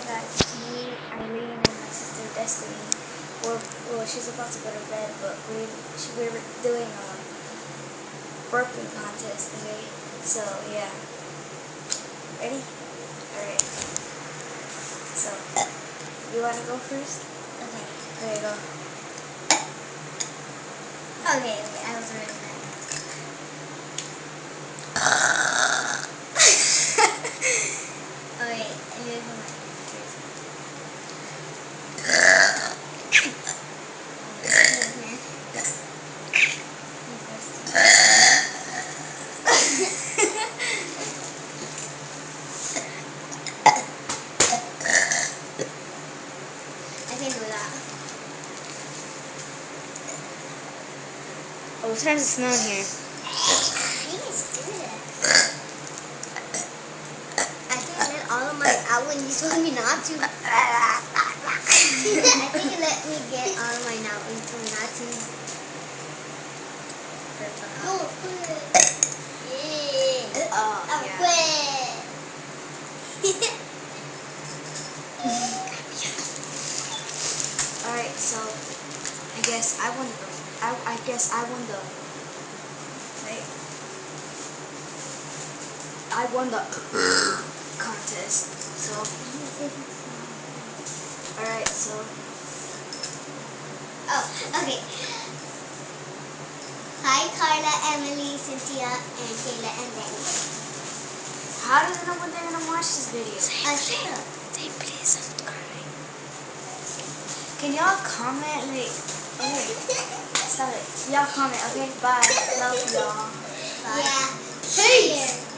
guys, me, Eileen, and my sister Destiny. Well, she's about to go to bed, but we're doing a burping contest today. So yeah, ready? All right. So you wanna go first? Okay. There you go. Okay, I was ready then. Okay, I need to put my I can do that. Oh, it starts to smell here. You guys do that. I think I let all of mine out when you told me not to. I think you let me get all of mine out when you told me not to. No, quit. Yeah. Oh, I yeah. quit. All right, so I guess I won the. I guess I won the. Wait. I won the contest. So, all right, so. Oh, okay. Hi, Carla, Emily, Cynthia, and Kayla, and Danny. How do they know when they're gonna watch this video? Shut up. Say please subscribe. Can y'all comment like? Oh, stop it. Y'all comment, okay? Bye. Love y'all. Yeah. Peace.